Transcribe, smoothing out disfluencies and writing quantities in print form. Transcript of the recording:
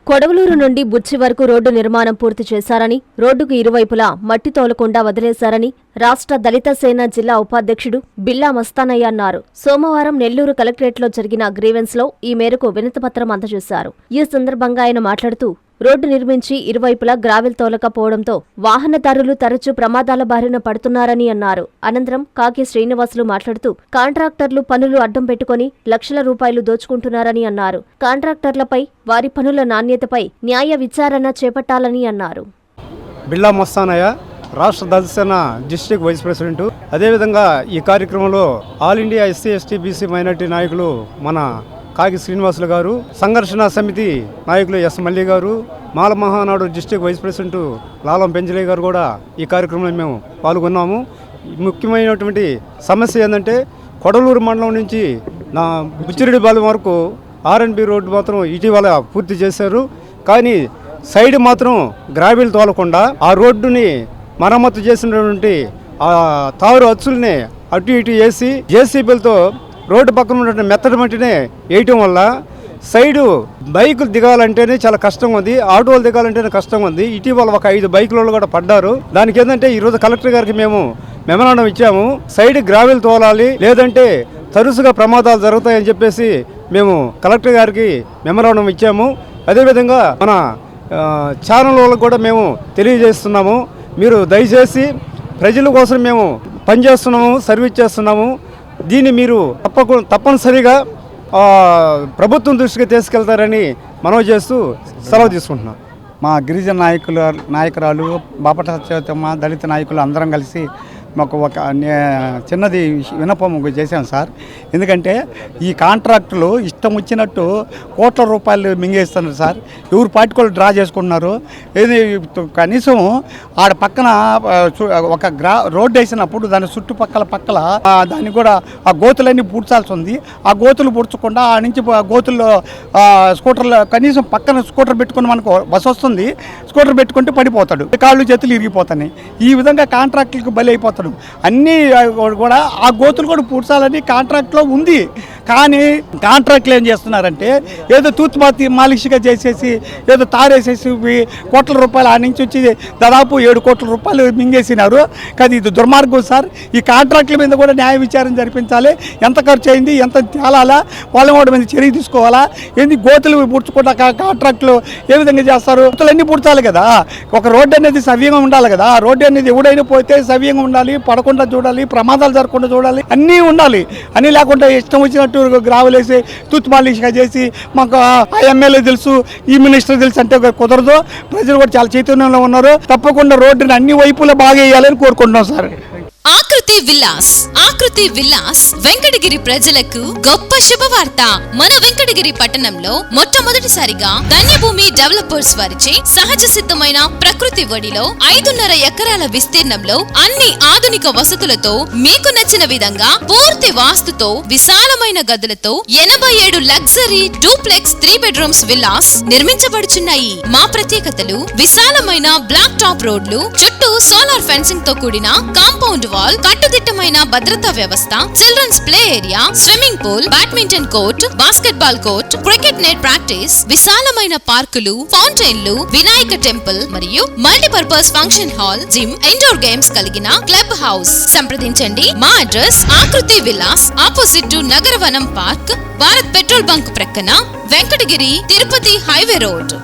కొడవలూరు నుండి బుచ్చి వరకు రోడ్డు నిర్మాణం పూర్తి చేశారని, రోడ్డుకు ఇరువైపులా మట్టి తోలకుండా వదిలేశారని రాష్ట్ర దళిత సేన జిల్లా ఉపాధ్యక్షుడు బిల్లా మస్తానయ్య అన్నారు. సోమవారం నెల్లూరు కలెక్టరేట్లో జరిగిన గ్రీవెన్స్లో ఈ మేరకు వినతిపత్రం అందజేశారు. ఈ సందర్భంగా ఆయన మాట్లాడుతూ, రోడ్డు నిర్మించి ఇరువైపులా గ్రావెల్ తోలకపోవడంతో వాహనదారులు తరచూ ప్రమాదాల బారిన పడుతున్నారని అన్నారు. అనంతరం కాకి శ్రీనివాసులు మాట్లాడుతూ, కాంట్రాక్టర్లు పనులు అడ్డం పెట్టుకుని లక్షల రూపాయలు దోచుకుంటున్నారని అన్నారు. కాంట్రాక్టర్లపై, వారి పనుల నాణ్యతపై న్యాయ విచారణ చేపట్టాలని అన్నారు. బిల్లా మస్తానయ్య, రాష్ట్ర దళిత సేన డిస్ట్రిక్ట్ వైస్ ప్రెసిడెంట్. అదేవిధంగా ఈ కార్యక్రమంలో all India SC ST BC minority నాయకులు మన కాకి శ్రీనివాసులు గారు, సంఘర్షణ సమితి నాయకులు S Malli garu, Mala Mahanadu district vice president Lalam Penjalaiah garu కూడా ఈ కార్యక్రమంలో మేము పాల్గొన్నాము. ముఖ్యమైనటువంటి సమస్య ఏంటంటే, కొడవలూరు మండలం నుంచి బుచ్చిరెడ్డిపాలెం వరకు ఆర్ఎన్బి రోడ్డు మాత్రం ఇటీవల పూర్తి చేశారు. కానీ సైడ్ మాత్రం గ్రావెల్ తోలకుండా ఆ రోడ్డుని మరమ్మతు చేసినటువంటి ఆ తారు అచ్చుల్ని అటు ఇటు వేసి జేసీబీలతో రోడ్డు పక్కన ఉన్నటువంటి మెత్తడి మట్టినే వేయటం వల్ల సైడు బైకులు దిగాలంటేనే చాలా కష్టంగా ఉంది, ఆటోలు దిగాలంటేనే కష్టంగా ఉంది. ఇటీవల ఒక 5 బైకులలో కూడా పడ్డారు. దానికి ఏంటంటే ఈరోజు కలెక్టర్ గారికి మేము మెమరాండం ఇచ్చాము. సైడ్ గ్రావెల్ తోలాలి, లేదంటే తరచుగా ప్రమాదాలు జరుగుతాయని చెప్పేసి మేము కలెక్టర్ గారికి మెమరాండం ఇచ్చాము. అదేవిధంగా మన ఛానల్ వాళ్ళకు కూడా మేము తెలియజేస్తున్నాము, మీరు దయచేసి ప్రజల కోసం మేము పనిచేస్తున్నాము, సర్వీస్ చేస్తున్నాము. దీన్ని మీరు తప్పనిసరిగా ప్రభుత్వం దృష్టికి తీసుకెళ్తారని మనవి చేస్తూ సెలవు తీసుకుంటున్నాం. మా గిరిజన నాయకురాలు బాపట సత్యవతమ్మ, దళిత నాయకులు అందరం కలిసి మాకు ఒక చిన్నది విన్నపం చేశాం సార్. ఎందుకంటే ఈ కాంట్రాక్టులు ఇష్టం వచ్చినట్టు కోట్ల రూపాయలు మింగేస్తున్నారు సార్. ఎవరు పార్టీలు డ్రా చేసుకుంటున్నారు. ఏది కనీసం ఆడ పక్కన ఒక రోడ్డు వేసినప్పుడు దాని చుట్టుపక్కల దాన్ని కూడా ఆ గోతులన్నీ పూడ్చాల్సి ఉంది. ఆ గోతులు పూడ్చకుండా ఆ నుంచి గోతుల్లో స్కూటర్లో కనీసం పక్కన స్కూటర్ పెట్టుకుని మనకు బస్సు వస్తుంది, స్కూటర్ పెట్టుకుంటే పడిపోతాడు, కాళ్ళు చేతులు ఇరిగిపోతాయి. ఈ విధంగా కాంట్రాక్టులకు బలి అయిపోతాడు. అన్నీ కూడా ఆ గోతులు కూడా పూడ్చాలని కాంట్రాక్ట్లో ఉంది. కానీ కాంట్రాక్ట్లు ఏం చేస్తున్నారంటే ఏదో తూత్మాతి మాలిష్గా చేసేసి ఏదో తారేసేసి కోట్ల రూపాయలు ఆ నుంచి వచ్చి దాదాపు 7 కోట్ల రూపాయలు మింగేసినారు. కానీ ఇది దుర్మార్గం సార్. ఈ కాంట్రాక్ట్ల మీద కూడా న్యాయ విచారణ జరిపించాలి. ఎంత ఖర్చు అయింది, ఎంత తేలాలా, వాళ్ళ వాడి మీద చర్య తీసుకోవాలా. ఏంది గోతులు పూడ్చుకుంటా కాంట్రాక్టులు ఏ విధంగా చేస్తారు? గోతులన్నీ పూడ్చాలి కదా. ఒక రోడ్డు అనేది సవ్యంగా ఉండాలి కదా. ఆ రోడ్డు అనేది ఎవడైనా పోతే సవ్యంగా ఉండాలి, పడకుండా చూడాలి, ప్రమాదాలు జరగకుండా చూడాలి, అన్నీ ఉండాలి. అన్నీ లేకుండా ఇష్టం వచ్చినట్టు గ్రావెలేసి తూత్మాలిష్గా చేసి మాకు ఆ ఎమ్మెల్యే తెలుసు, ఈ మినిస్టర్ తెలుసు అంటే కుదరదు. ప్రజలు కూడా చాలా చైతన్యంలో ఉన్నారు. తప్పకుండా రోడ్డుని అన్ని వైపులా బాగా వేయాలని కోరుకుంటున్నాం సార్. ఆకృతి విలాస్ వెంకటగిరి ప్రజలకు గొప్ప శుభవార్త. మన వెంకటగిరి పట్టణంలో మొట్టమొదటిసారిగా ధన్యభూమి డెవలపర్స్ వారిచే సహజ సిద్ధమైన ప్రకృతి ఒడిలో 5.5 ఎకరాల విస్తీర్ణంలో అన్ని ఆధునిక వసతులతో మీకు నచ్చిన విధంగా పూర్తి వాస్తుతో విశాలమైన గదులతో 87 లగ్జరీ డూప్లెక్స్ 3 బెడ్రూమ్స్ విల్లాస్ నిర్మించబడుచున్నాయి. మా ప్రత్యేకతలు: విశాలమైన బ్లాక్ టాప్ రోడ్లు, చుట్టూ సోలార్ ఫెన్సింగ్ తో కూడిన కాంపౌండ్ వాల్, కట్టుదిట్టమైన భద్రతా వ్యవస్థ, children's play area, swimming pool, badminton court, basketball court, cricket net practice, విశాలమైన పార్కులు, ఫౌంటైన్లు, వినాయక టెంపుల్ మరియు multipurpose function hall, gym, indoor games కలిగిన క్లబ్ హౌస్. సంప్రదించండి. మా address Akruthi Vilas, opposite to Nagaravanam park, Bharat petrol bunk ప్రక్కన, వెంకటగిరి తిరుపతి హైవే రోడ్.